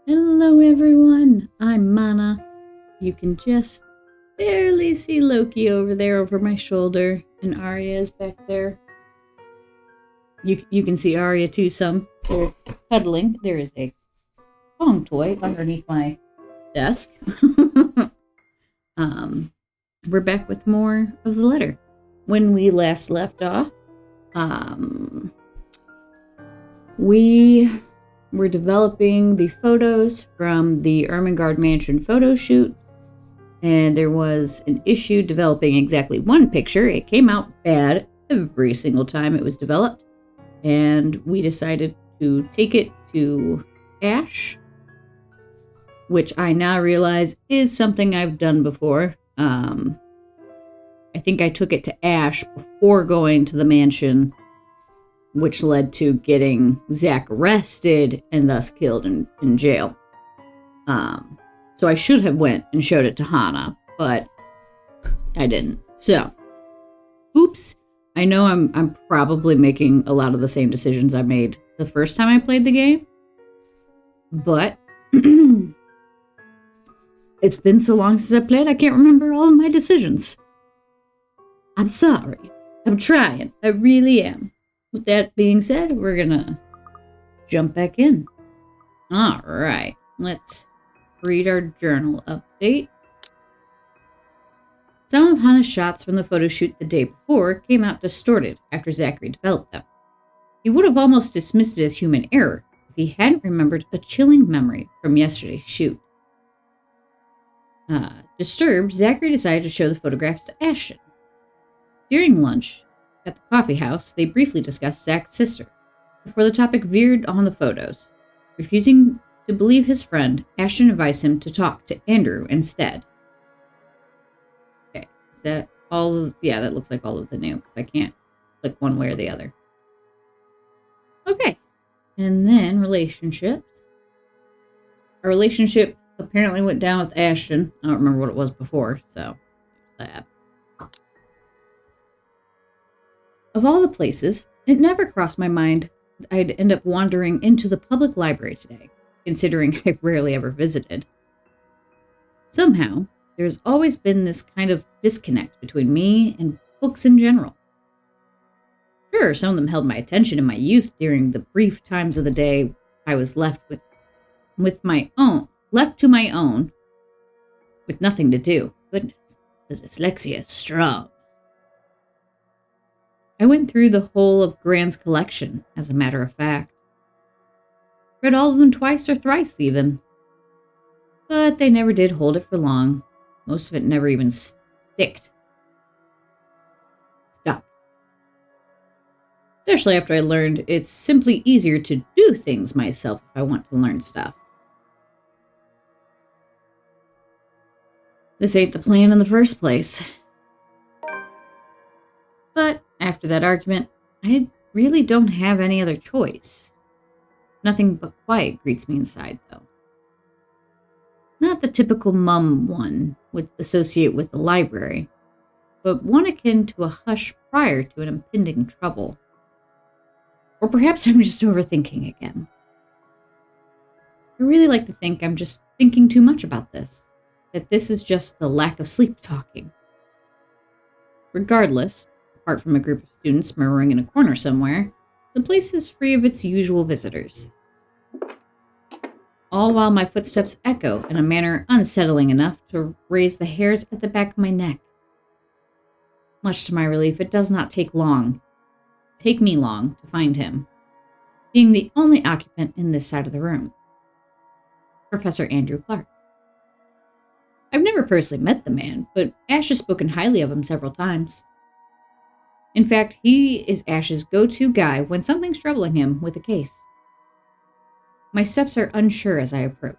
Hello everyone, I'm Manna. You can just barely see Loki over there over my shoulder, and Arya is back there. You can see Arya too some. They're cuddling. There is a Pong toy underneath my desk. um, we're back with more of the letter. When we last left off, we were developing the photos from the Ermengarde Mansion photo shoot, and there was an issue developing exactly one picture. It came out bad every single time it was developed, and we decided to take it to Ash, which I now realize is something I've done before. I think I took it to Ash before going to the mansion, which led to getting Zach arrested and thus killed in jail. So I should have went and showed it to Hannah, but I didn't. So, oops. I know I'm probably making a lot of the same decisions I made the first time I played the game, but it's been so long since I played, I can't remember all of my decisions. I'm sorry. I'm trying. I really am. With that being said, we're gonna jump back in. All right, let's read our journal updates. Some of Hannah's shots from the photo shoot the day before came out distorted after Zachary developed them. He would have almost dismissed it as human error if he hadn't remembered a chilling memory from yesterday's shoot. Disturbed, Zachary decided to show the photographs to Ashton. During lunch at the coffee house, they briefly discussed Zach's sister, before the topic veered on the photos. Refusing to believe his friend, Ashton advised him to talk to Andrew instead. Okay, is that all of... Yeah, that looks like all of the new, because I can't click one way or the other. Okay, and then relationships. Our relationship apparently went down with Ashton. I don't remember what it was before, so that. Of all the places, it never crossed my mind I'd end up wandering into the public library today, considering I rarely ever visited. Somehow, there's always been this kind of disconnect between me and books in general. Sure, some of them held my attention in my youth during the brief times of the day I was left to my own, with nothing to do. Goodness, the dyslexia is strong. I went through the whole of Grant's collection, as a matter of fact. Read all of them twice or thrice, even. But they never did hold it for long. Most of it never even stuck. Especially after I learned it's simply easier to do things myself if I want to learn stuff. This ain't the plan in the first place. But after that argument, I really don't have any other choice. Nothing but quiet greets me inside, though. Not the typical mum one would associate with the library, but one akin to a hush prior to an impending trouble. Or perhaps I'm just overthinking again. I really like to think I'm just thinking too much about this, that this is just the lack of sleep talking. Regardless, apart from a group of students murmuring in a corner somewhere, the place is free of its usual visitors. All while my footsteps echo in a manner unsettling enough to raise the hairs at the back of my neck. Much to my relief, it does not take me long to find him, being the only occupant in this side of the room. Professor Andrew Clark. I've never personally met the man, but Ash has spoken highly of him several times. In fact, he is Ash's go-to guy when something's troubling him with a case. My steps are unsure as I approach.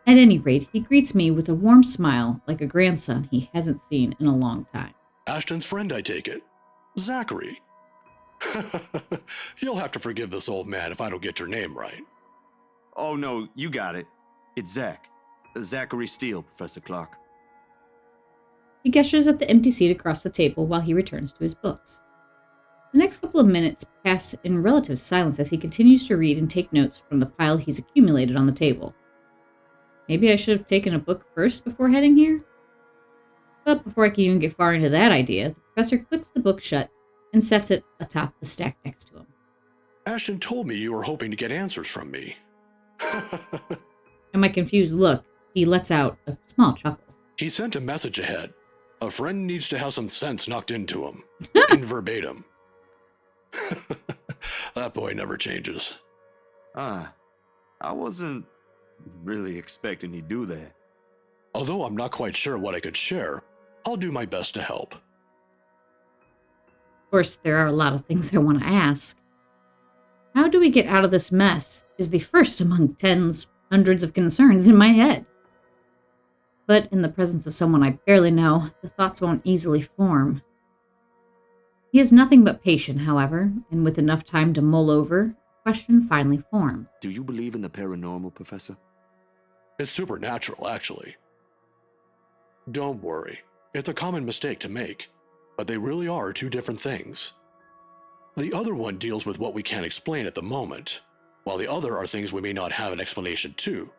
At any rate, he greets me with a warm smile like a grandson he hasn't seen in a long time. Ashton's friend, I take it. Zachary. You'll have to forgive this old man if I don't get your name right. Oh no, you got it. It's Zach. Zachary Steele, Professor Clark. He gestures at the empty seat across the table while he returns to his books. The next couple of minutes pass in relative silence as he continues to read and take notes from the pile he's accumulated on the table. Maybe I should have taken a book first before heading here? But before I can even get far into that idea, the professor clicks the book shut and sets it atop the stack next to him. Ashton told me you were hoping to get answers from me. At my confused look, he lets out a small chuckle. He sent a message ahead. A friend needs to have some sense knocked into him. In verbatim. That boy never changes. I wasn't really expecting he'd do that. Although I'm not quite sure what I could share, I'll do my best to help. Of course, there are a lot of things I want to ask. How do we get out of this mess is the first among tens, hundreds of concerns in my head. But in the presence of someone I barely know, the thoughts won't easily form. He is nothing but patient, however, and with enough time to mull over, the question finally forms. Do you believe in the paranormal, Professor? It's supernatural, actually. Don't worry, it's a common mistake to make, but they really are two different things. The other one deals with what we can't explain at the moment, while the other are things we may not have an explanation to.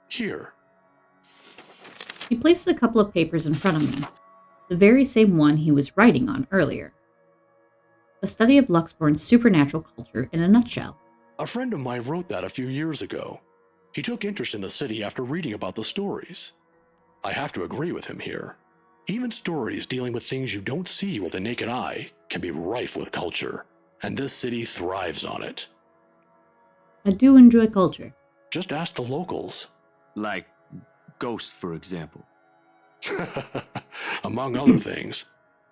Here. He places a couple of papers in front of me, the very same one he was writing on earlier. A study of Luxborn's supernatural culture in a nutshell. A friend of mine wrote that a few years ago. He took interest in the city after reading about the stories. I have to agree with him here. Even stories dealing with things you don't see with the naked eye can be rife with culture, and this city thrives on it. I do enjoy culture. Just ask the locals. Like ghosts, for example. Among other things.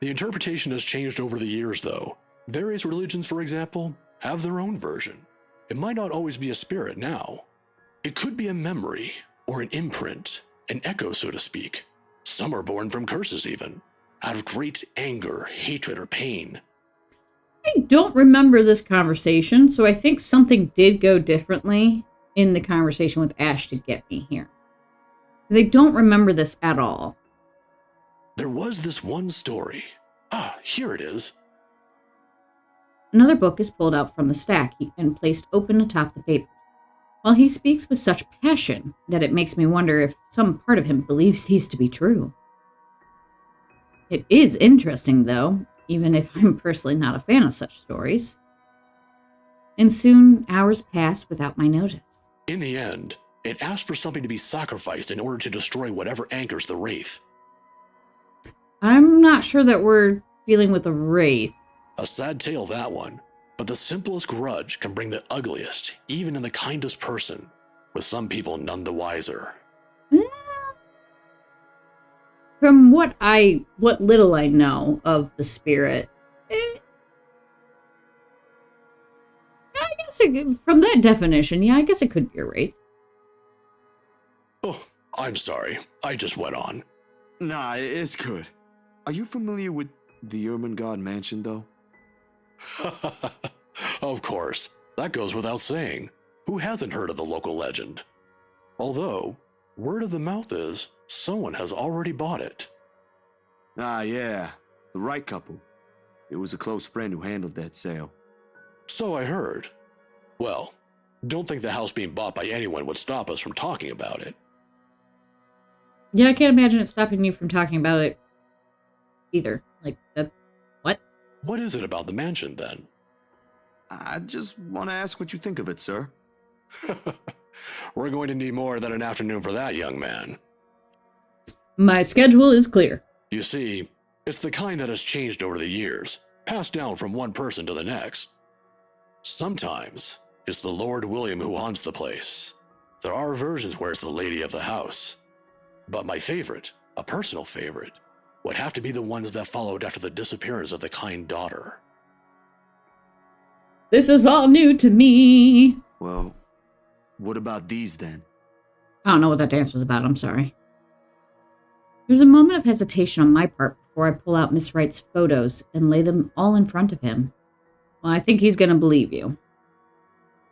The interpretation has changed over the years, though. Various religions, for example, have their own version. It might not always be a spirit now. It could be a memory, or an imprint, an echo, so to speak. Some are born from curses, even, out of great anger, hatred, or pain. I don't remember this conversation, so I think something did go differently in the conversation with Ash to get me here. Because I don't remember this at all. There was this one story. Here it is. Another book is pulled out from the stack and placed open atop the paper. While he speaks with such passion that it makes me wonder if some part of him believes these to be true. It is interesting, though, even if I'm personally not a fan of such stories. And soon, hours pass without my notice. In the end, it asked for something to be sacrificed in order to destroy whatever anchors the wraith. I'm not sure that we're dealing with a wraith. A sad tale, that one. But the simplest grudge can bring the ugliest, even in the kindest person, with some people none the wiser. From what little I know of the spirit, I guess from that definition, yeah, I guess it could be a wraith. Oh, I'm sorry. I just went on. Nah, it's good. Are you familiar with the Ermengarde mansion, though? Of course. That goes without saying. Who hasn't heard of the local legend? Although, word of the mouth is, someone has already bought it. Ah, yeah. The right couple. It was a close friend who handled that sale. So I heard. Well, don't think the house being bought by anyone would stop us from talking about it. Yeah, I can't imagine it stopping you from talking about it either. Like, that. What? What is it about the mansion, then? I just want to ask what you think of it, sir. We're going to need more than an afternoon for that, young man. My schedule is clear. You see, it's the kind that has changed over the years, passed down from one person to the next. Sometimes, it's the Lord William who haunts the place. There are versions where it's the lady of the house. But my favorite, a personal favorite, would have to be the ones that followed after the disappearance of the kind daughter. This is all new to me. Well, what about these then? I don't know what that dance was about, I'm sorry. There's a moment of hesitation on my part before I pull out Miss Wright's photos and lay them all in front of him. Well, I think he's going to believe you.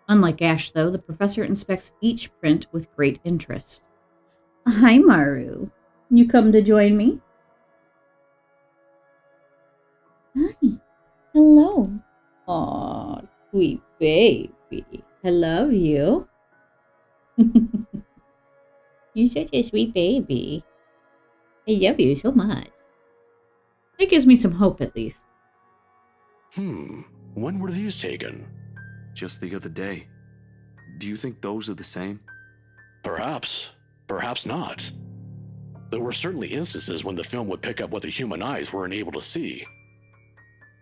Unlike Ash, though, the professor inspects each print with great interest. Hi, Maru. You come to join me? Hi. Hello. Aw, sweet baby. I love you. You're such a sweet baby. I love you so much. That gives me some hope, at least. When were these taken? Just the other day. Do you think those are the same? Perhaps. Perhaps not. There were certainly instances when the film would pick up what the human eyes weren't able to see.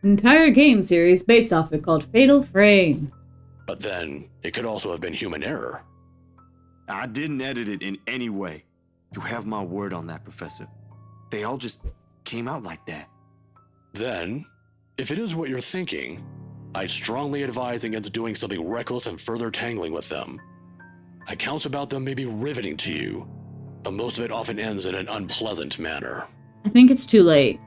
An entire game series based off it called Fatal Frame. But then, it could also have been human error. I didn't edit it in any way. You have my word on that, Professor. They all just came out like that. Then, if it is what you're thinking, I'd strongly advise against doing something reckless and further tangling with them. Accounts about them may be riveting to you, but most of it often ends in an unpleasant manner. I think it's too late.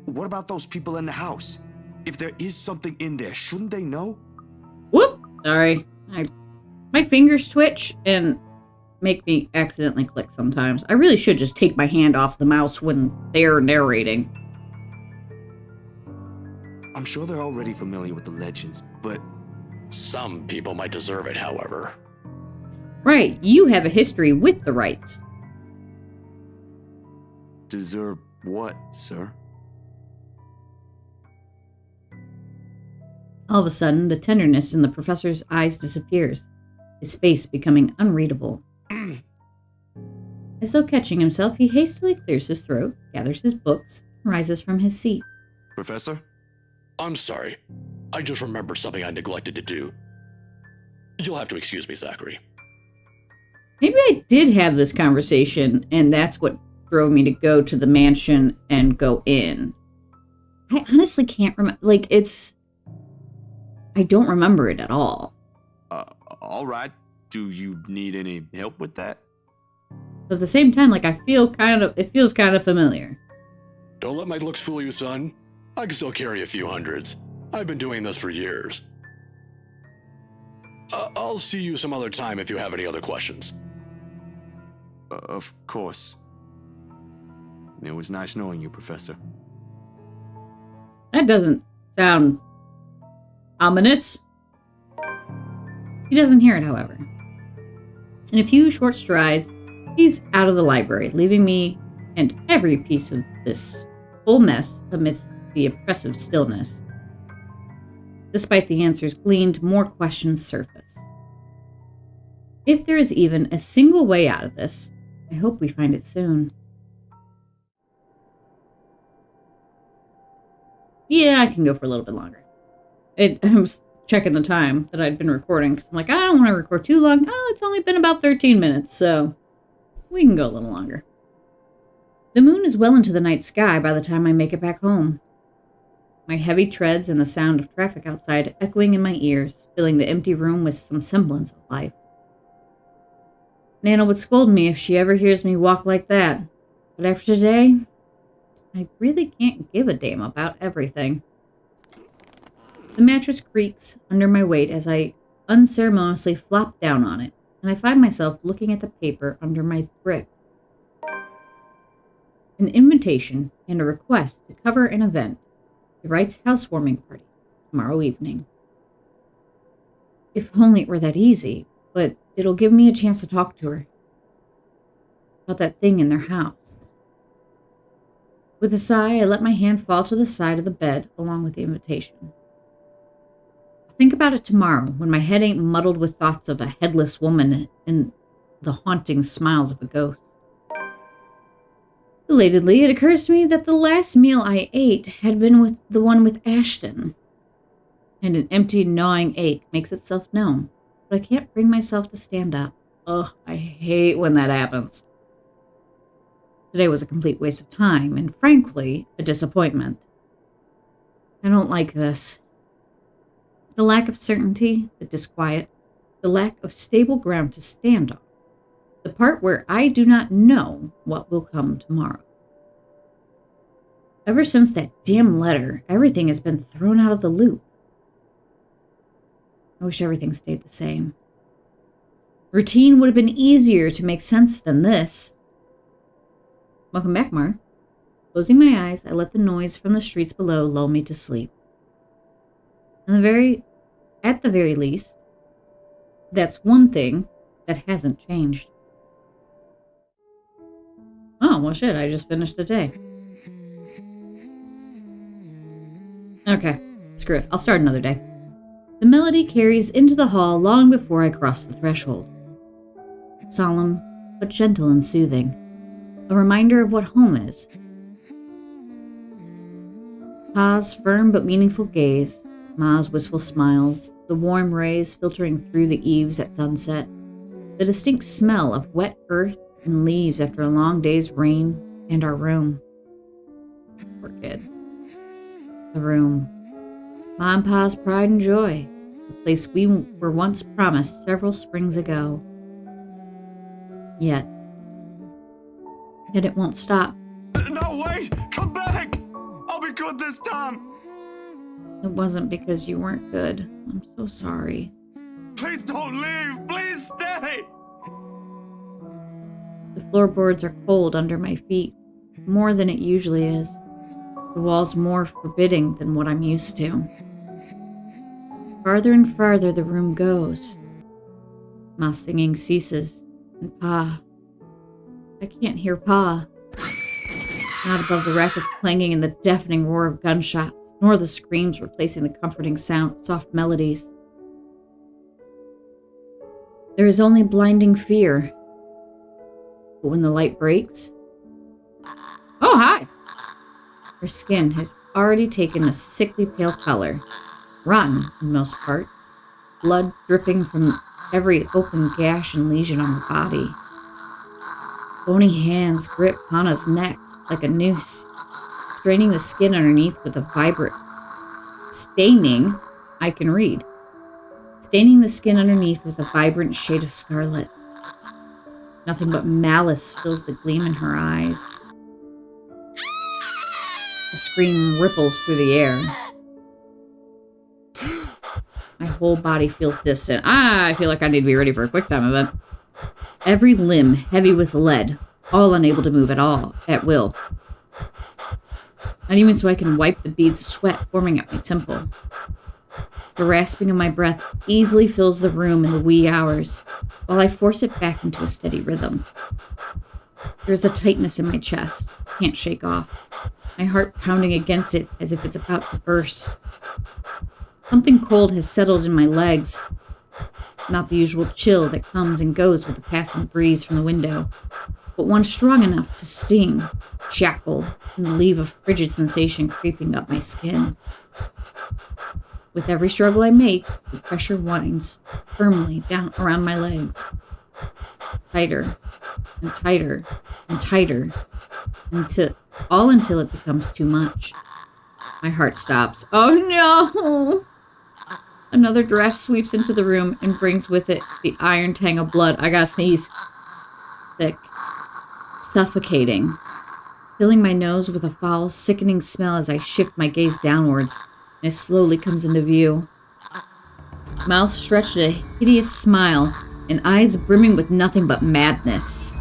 What about those people in the house? If there is something in there, shouldn't they know? Whoop! Sorry. My fingers twitch and make me accidentally click sometimes. I really should just take my hand off the mouse when they're narrating. I'm sure they're already familiar with the legends, but... Some people might deserve it, however. Right, you have a history with the rights. Deserve what, sir? All of a sudden, the tenderness in the professor's eyes disappears, his face becoming unreadable. As though catching himself, he hastily clears his throat, gathers his books, and rises from his seat. Professor? I'm sorry. I just remembered something I neglected to do. You'll have to excuse me, Zachary. Maybe I did have this conversation, and that's what drove me to go to the mansion and go in. I honestly can't remember. I don't remember it at all. All right. Do you need any help with that? But at the same time, it feels kind of familiar. Don't let my looks fool you, son. I can still carry a few hundreds. I've been doing this for years. I'll see you some other time if you have any other questions. Of course. It was nice knowing you, Professor. That doesn't sound ominous. He doesn't hear it, however. In a few short strides, he's out of the library, leaving me and every piece of this whole mess amidst the oppressive stillness. Despite the answers gleaned, more questions surface. If there is even a single way out of this, I hope we find it soon. Yeah, I can go for a little bit longer. I was checking the time that I'd been recording, because I'm like, I don't want to record too long. Oh, it's only been about 13 minutes, so we can go a little longer. The moon is well into the night sky by the time I make it back home. My heavy treads and the sound of traffic outside echoing in my ears, filling the empty room with some semblance of life. Nana would scold me if she ever hears me walk like that, but after today, I really can't give a damn about everything. The mattress creaks under my weight as I unceremoniously flop down on it, and I find myself looking at the paper under my grip. An invitation and a request to cover an event, the Wright's housewarming party, tomorrow evening. If only it were that easy, but it'll give me a chance to talk to her about that thing in their house. With a sigh, I let my hand fall to the side of the bed along with the invitation. I'll think about it tomorrow when my head ain't muddled with thoughts of a headless woman and the haunting smiles of a ghost. Belatedly, it occurs to me that the last meal I ate had been with the one with Ashton, and an empty, gnawing ache makes itself known, but I can't bring myself to stand up. Ugh, I hate when that happens. Today was a complete waste of time, and frankly, a disappointment. I don't like this. The lack of certainty, the disquiet, the lack of stable ground to stand on. The part where I do not know what will come tomorrow. Ever since that damn letter, everything has been thrown out of the loop. I wish everything stayed the same. Routine would have been easier to make sense than this. Welcome back, Mar. Closing my eyes, I let the noise from the streets below lull me to sleep. At the very least, that's one thing that hasn't changed. Oh, well shit, I just finished the day. Okay, screw it, I'll start another day. The melody carries into the hall long before I cross the threshold. Solemn, but gentle and soothing. A reminder of what home is. Pa's firm but meaningful gaze, Ma's wistful smiles, the warm rays filtering through the eaves at sunset, the distinct smell of wet earth and leaves after a long day's rain, and our room. Poor kid. The room. Ma and Pa's pride and joy, the place we were once promised several springs ago. Yet it won't stop. No, wait! Come back! I'll be good this time! It wasn't because you weren't good. I'm so sorry. Please don't leave! Please stay! The floorboards are cold under my feet, more than it usually is. The walls more forbidding than what I'm used to. Farther and farther the room goes. Ma singing ceases, and Pa. I can't hear Pa. Not above the ruckus clanging and the deafening roar of gunshots, nor the screams replacing the comforting soft melodies. There is only blinding fear. But when the light breaks... Oh, hi! Her skin has already taken a sickly pale color, rotten in most parts, blood dripping from every open gash and lesion on her body. Bony hands grip Hannah's neck like a noose, straining the skin underneath with a vibrant staining I can read. Staining the skin underneath with a vibrant shade of scarlet. Nothing but malice fills the gleam in her eyes. A scream ripples through the air. My whole body feels distant. I feel like I need to be ready for a quick time event. Every limb heavy with lead, all unable to move at will. Not even so I can wipe the beads of sweat forming at my temple. The rasping of my breath easily fills the room in the wee hours, while I force it back into a steady rhythm. There's a tightness in my chest, can't shake off, my heart pounding against it as if it's about to burst. Something cold has settled in my legs, not the usual chill that comes and goes with the passing breeze from the window, but one strong enough to sting, shackle, and leave a frigid sensation creeping up my skin. With every struggle I make, the pressure winds firmly down around my legs. Tighter, and tighter, and tighter, until it becomes too much. My heart stops. Oh no! Another draft sweeps into the room and brings with it the iron tang of blood. I gotta sneeze. Thick. Suffocating. Filling my nose with a foul, sickening smell as I shift my gaze downwards, and it slowly comes into view. Mouth stretched a hideous smile, and eyes brimming with nothing but madness.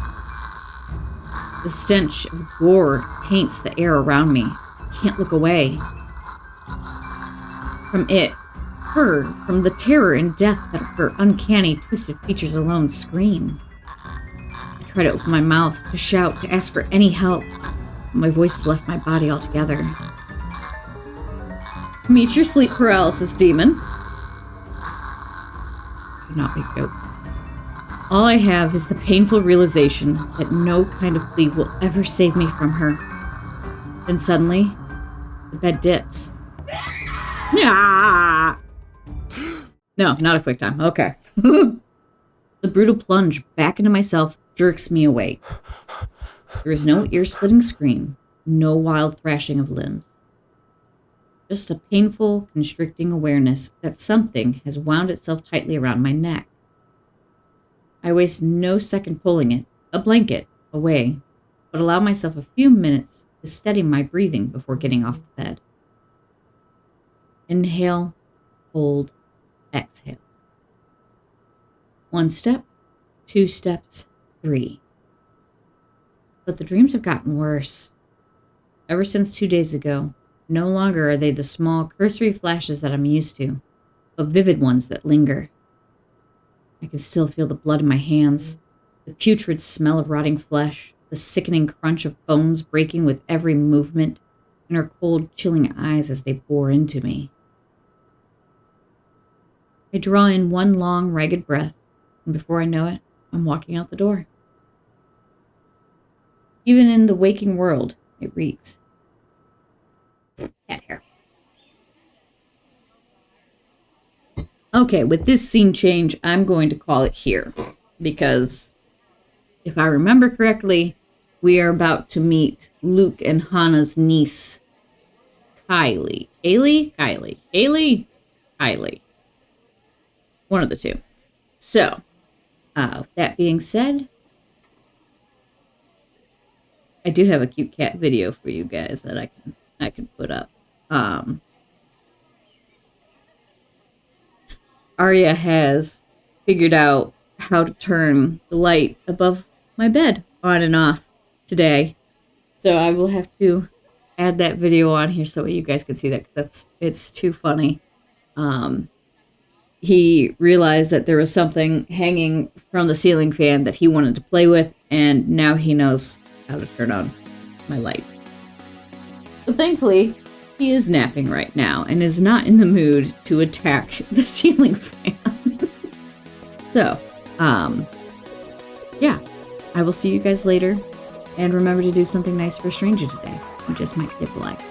The stench of gore taints the air around me. I can't look away. From the terror and death that her uncanny, twisted features alone scream. I try to open my mouth, to shout, to ask for any help, but my voice has left my body altogether. Meet your sleep paralysis, demon. Should not make jokes. All I have is the painful realization that no kind of plea will ever save me from her. Then suddenly, the bed dips. Ah! No, not a quick time. Okay. The brutal plunge back into myself jerks me awake. There is no ear-splitting scream, no wild thrashing of limbs. Just a painful, constricting awareness that something has wound itself tightly around my neck. I waste no second pulling it, a blanket, away, but allow myself a few minutes to steady my breathing before getting off the bed. Inhale, hold, exhale. 1 step, 2 steps, 3. But the dreams have gotten worse. Ever since 2 days ago, No longer are they the small, cursory flashes that I'm used to, but vivid ones that linger. I can still feel the blood in my hands, the putrid smell of rotting flesh, the sickening crunch of bones breaking with every movement, and her cold, chilling eyes as they bore into me. I draw in one long, ragged breath, and before I know it, I'm walking out the door. Even in the waking world, it reeks. Cat hair. Okay, with this scene change, I'm going to call it here, because if I remember correctly, we are about to meet Luke and Hannah's niece, Kylie. Kylie. One of the two. So, that being said, I do have a cute cat video for you guys that I can put up. Arya has figured out how to turn the light above my bed on and off today. So I will have to add that video on here so you guys can see that, because it's too funny. He realized that there was something hanging from the ceiling fan that he wanted to play with, and now he knows how to turn on my light. But thankfully, he is napping right now and is not in the mood to attack the ceiling fan. So, yeah, I will see you guys later. And remember to do something nice for a stranger today. You just might save a life.